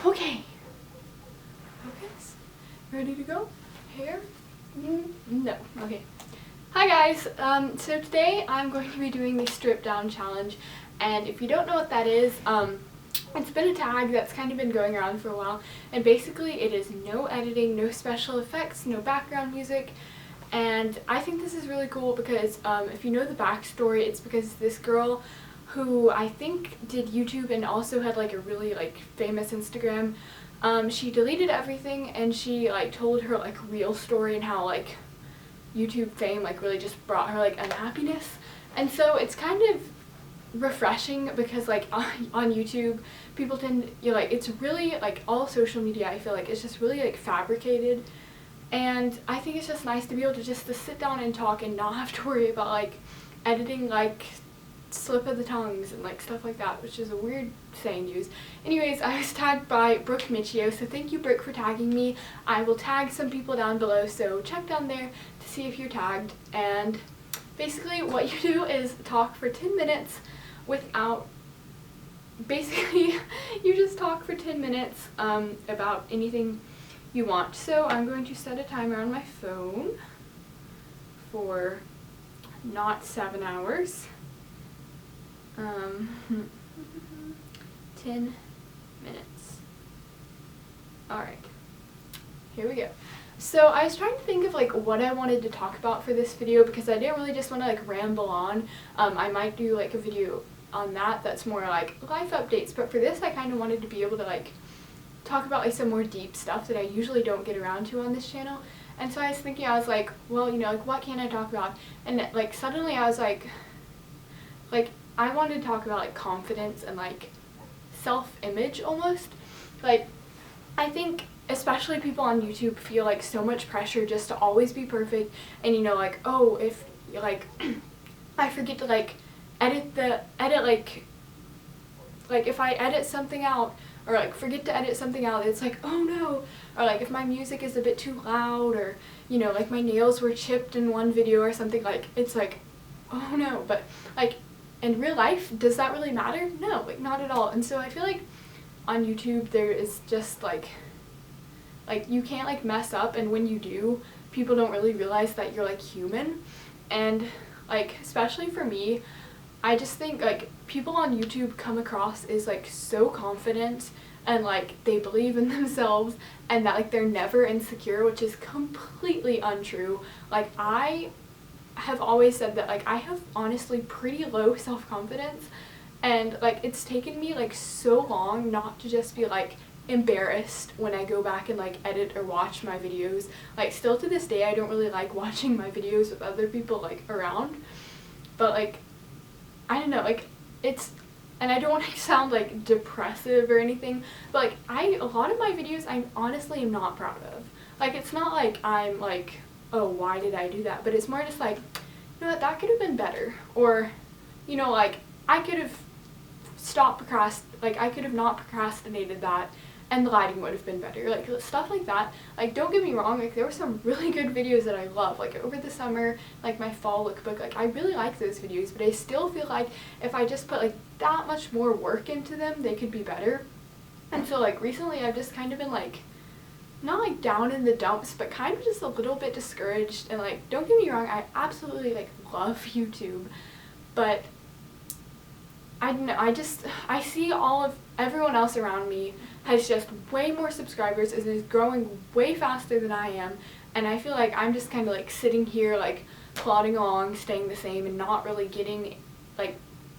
Okay. Focus. Ready to go? Hair? No. Okay. Hi guys. So today I'm going to be doing the strip down challenge, and if you don't know what that is, it's been a tag that's kind of been going around for a while, and basically it is no editing, no special effects, no background music. And I think this is really cool because if you know the backstory, it's because this girl who I think did YouTube and also had like a really like famous Instagram, she deleted everything and she like told her like real story and how like YouTube fame like really just brought her like unhappiness. And so it's kind of refreshing because like on YouTube people tend, it's really like all social media, I feel like it's just really like fabricated. And I think it's just nice to be able to just sit down and talk and not have to worry about like editing like slip of the tongues and like stuff like that, which is a weird saying to use. Anyways, I was tagged by Brooke, so thank you Brooke for tagging me. I will tag some people down below, so check down there to see if you're tagged. And basically what you do is talk for 10 minutes without, basically you just talk for 10 minutes about anything you want. So I'm going to set a timer on my phone for not 7 hours. 10 minutes. Alright, here we go. So I was trying to think of like what I wanted to talk about for this video because I didn't really just want to like ramble on. I might do like a video on that's more like life updates, but for this I kind of wanted to be able to like talk about like some more deep stuff that I usually don't get around to on this channel. And so I was thinking, I was like, well, like what can I talk about? And like suddenly I was like I wanted to talk about like confidence and like self-image almost. Like I think especially people on YouTube feel like so much pressure just to always be perfect, and like, oh, if like I forget to like edit like if I edit something out or like forget to edit something out, it's like, oh no. Or like if my music is a bit too loud, or like my nails were chipped in one video or something, like it's like, oh no. But like in real life, does that really matter? No, like not at all. And so I feel like on YouTube there is just like you can't like mess up, and when you do, people don't really realize that you're like human. And like especially for me, I just think like people on YouTube come across as like so confident and like they believe in themselves and that like they're never insecure, which is completely untrue. Like I have always said that like I have honestly pretty low self-confidence, and like it's taken me like so long not to just be like embarrassed when I go back and like edit or watch my videos. Like still to this day I don't really like watching my videos with other people like around, but like I don't know, like it's, and I don't want to sound like depressive or anything, but like a lot of my videos I honestly am not proud of. Like it's not like I'm like, oh, why did I do that? But it's more just like, you know what, that could have been better. Or, like I could have I could have not procrastinated that and the lighting would have been better. Like stuff like that. Like don't get me wrong, like there were some really good videos that I love. Like over the summer, like my fall lookbook, like I really like those videos, but I still feel like if I just put like that much more work into them, they could be better. And so like recently I've just kind of been like, not like down in the dumps, but kind of just a little bit discouraged. And like don't get me wrong, I absolutely like love YouTube, but I don't know, I see all of everyone else around me has just way more subscribers and is growing way faster than I am, and I feel like I'm just kind of like sitting here like plodding along, staying the same, and not really getting like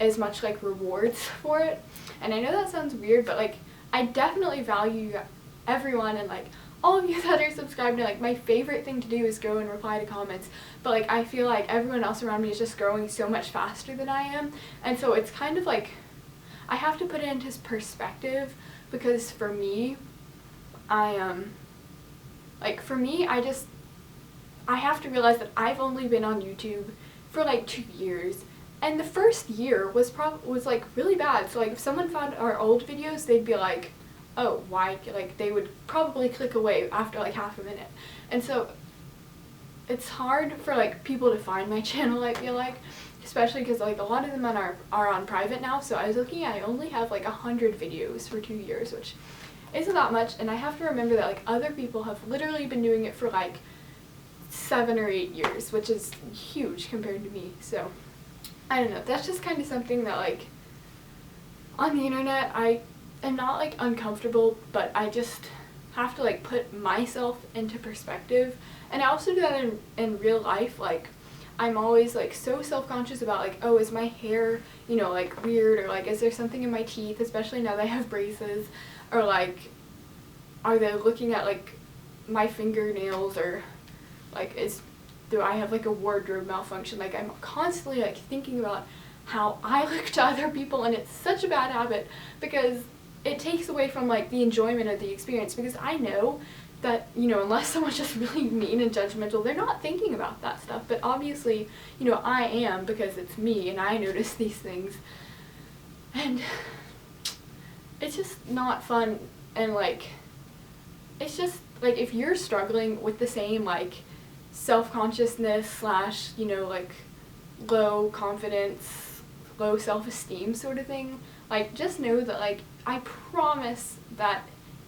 as much like rewards for it. And I know that sounds weird, but like I definitely value everyone and like all of you that are subscribed. And like my favorite thing to do is go and reply to comments, but like I feel like everyone else around me is just growing so much faster than I am, and so it's kind of like I have to put it into perspective, because for me I have to realize that I've only been on YouTube for like 2 years, and the first year was like really bad. So like if someone found our old videos, they'd be like, oh, why, like they would probably click away after like half a minute. And so it's hard for like people to find my channel, I feel like, especially because like a lot of them are on private now. So I was looking, I only have like 100 videos for 2 years, which isn't that much, and I have to remember that like other people have literally been doing it for like 7 or 8 years, which is huge compared to me. So I don't know, that's just kind of something that like on the internet I am not like uncomfortable, but I just have to like put myself into perspective. And I also do that in real life. Like I'm always like so self-conscious about like, oh, is my hair, you know, like weird, or like is there something in my teeth, especially now that I have braces, or like are they looking at like my fingernails, or like do I have like a wardrobe malfunction. Like I'm constantly like thinking about how I look to other people, and it's such a bad habit because it takes away from like the enjoyment of the experience, because I know that, you know, unless someone's just really mean and judgmental, they're not thinking about that stuff. But obviously, you know, I am, because it's me and I notice these things. And it's just not fun. And like, it's just like if you're struggling with the same like self-consciousness slash, you know, like low confidence, low self-esteem sort of thing, like just know that like I promise that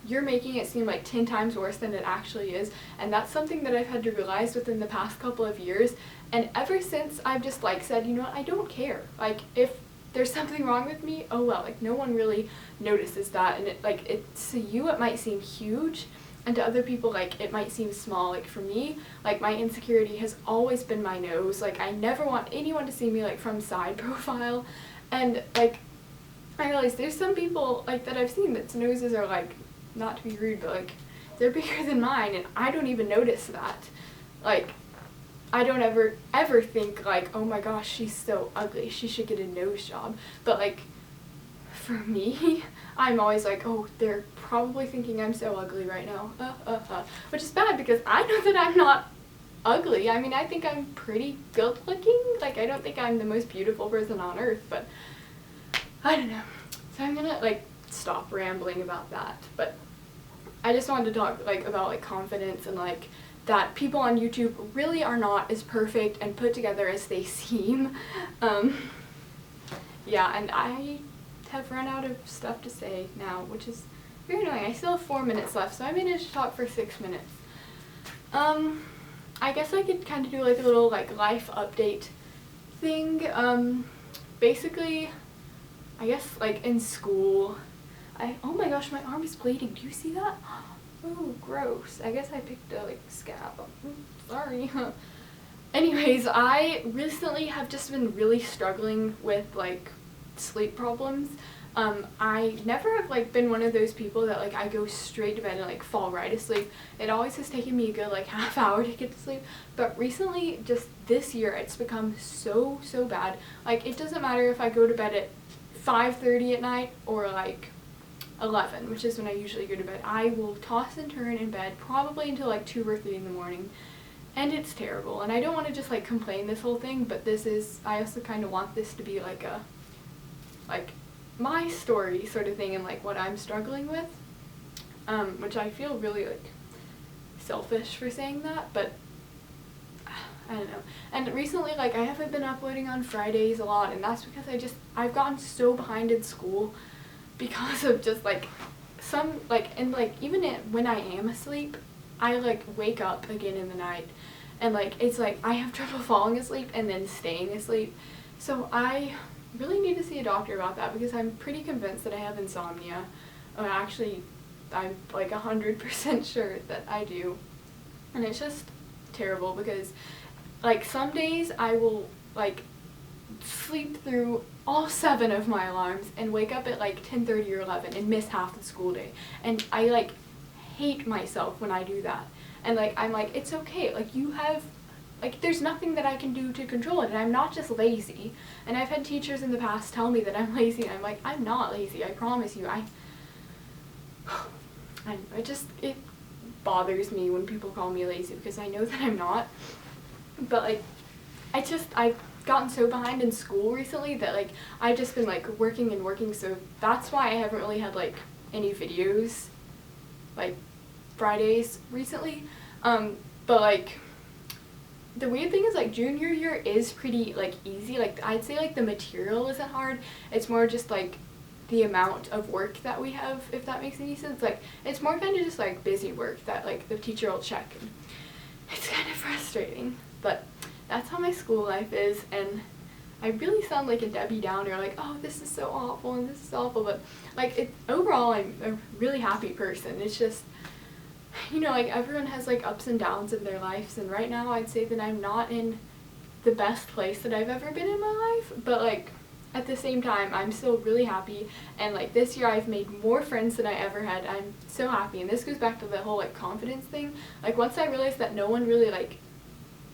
you're making it seem like 10 times worse than it actually is. And that's something that I've had to realize within the past couple of years. And ever since I've just like said, you know what, I don't care. Like if there's something wrong with me, oh well, like no one really notices that. And it like, to you it might seem huge, and to other people like it might seem small. Like for me, like my insecurity has always been my nose. Like I never want anyone to see me like from side profile. And like I realize there's some people like that I've seen that's noses are like, not to be rude, but like they're bigger than mine, and I don't even notice that. Like I don't ever think like, oh my gosh, she's so ugly, she should get a nose job. But like for me, I'm always like, oh, they're probably thinking I'm so ugly right now, which is bad because I know that I'm not ugly. I mean, I think I'm pretty good looking. Like I don't think I'm the most beautiful person on earth, but I don't know. So I'm gonna like stop rambling about that. But I just wanted to talk like about like confidence, and like that people on YouTube really are not as perfect and put together as they seem. Yeah, and I have run out of stuff to say now, which is very annoying. I still have 4 minutes left, so I managed to talk for 6 minutes. I guess I could kind of do like a little like life update thing. Basically, I guess like in school, oh my gosh, my arm is bleeding. Do you see that? Oh, gross. I guess I picked a like scab. Sorry. Anyways, I recently have just been really struggling with like sleep problems. I never have like been one of those people that like I go straight to bed and like fall right asleep. It always has taken me a good like half hour to get to sleep. But recently, just this year, it's become so bad. Like it doesn't matter if I go to bed at 5:30 at night or like 11, which is when I usually go to bed. I will toss and turn in bed probably until like 2 or 3 in the morning, and it's terrible. And I don't want to just like complain this whole thing, but I also kind of want this to be like a my story sort of thing, and like what I'm struggling with, which I feel really like selfish for saying that, but I don't know. And recently, like I haven't been uploading on Fridays a lot, and that's because I've gotten so behind in school because of just like some like, and like even when I am asleep, I like wake up again in the night, and like it's like I have trouble falling asleep and then staying asleep. So I really need to see a doctor about that, because I'm pretty convinced that I have insomnia. Actually, I'm like 100% sure that I do, and it's just terrible because like some days I will like sleep through all 7 of my alarms and wake up at like 10:30 or 11 and miss half the school day, and I like hate myself when I do that. And like I'm like, it's okay, like you have like there's nothing that I can do to control it, and I'm not just lazy. And I've had teachers in the past tell me that I'm lazy, and I'm like, I'm not lazy, I promise you. It bothers me when people call me lazy, because I know that I'm not. But like I've gotten so behind in school recently that like I've just been like working and working, so that's why I haven't really had like any videos like Fridays recently. But like the weird thing is like junior year is pretty like easy. Like I'd say like the material isn't hard, it's more just like the amount of work that we have, if that makes any sense. Like, it's more kind of just like busy work that like the teacher will check, and it's kind of frustrating, but that's how my school life is. And I really sound like a Debbie Downer, like, oh, this is so awful and this is awful, but like, overall I'm a really happy person. It's just, you know, like, everyone has like ups and downs in their lives, and right now I'd say that I'm not in the best place that I've ever been in my life, but like, at the same time, I'm still really happy, and like this year I've made more friends than I ever had. I'm so happy, and this goes back to the whole like confidence thing. Like, once I realized that no one really like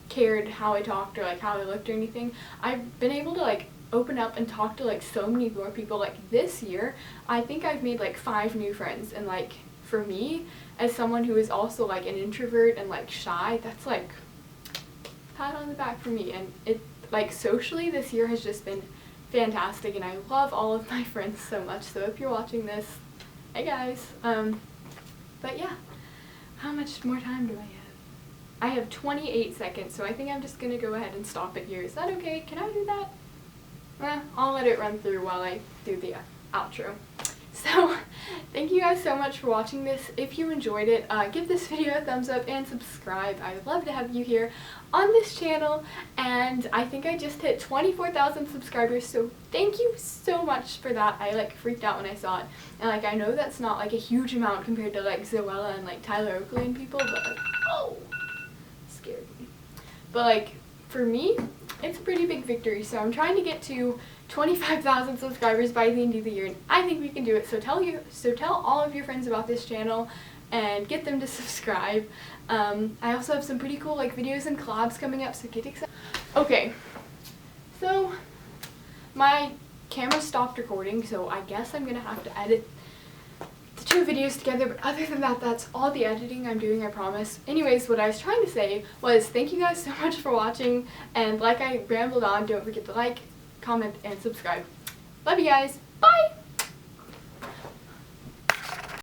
cared how I talked or like how I looked or anything, I've been able to like open up and talk to like so many more people. Like, this year I think I've made like 5 new friends, and like, for me, as someone who is also like an introvert and like shy, that's like pat on the back for me. And it, like, socially this year has just been fantastic, and I love all of my friends so much. So if you're watching this, hey guys. But yeah, how much more time do I have? I have 28 seconds, so I think I'm just gonna go ahead and stop it here. Is that okay? Can I do that? I'll let it run through while I do the outro. So, thank you guys so much for watching this. If you enjoyed it, give this video a thumbs up and subscribe. I would love to have you here on this channel, and I think I just hit 24,000 subscribers, so thank you so much for that. I like freaked out when I saw it, and like, I know that's not like a huge amount compared to like Zoella and like Tyler Oakley and people, but like, oh, scared me. But like, for me, it's a pretty big victory, so I'm trying to get to 25,000 subscribers by the end of the year, and I think we can do it. So tell all of your friends about this channel and get them to subscribe. I also have some pretty cool like videos and collabs coming up, so get excited. Okay, so my camera stopped recording, so I guess I'm gonna have to edit the 2 videos together, but other than that, that's all the editing I'm doing, I promise. Anyways, what I was trying to say was thank you guys so much for watching, and like I rambled on, don't forget to like, comment, and subscribe. Love you guys. Bye!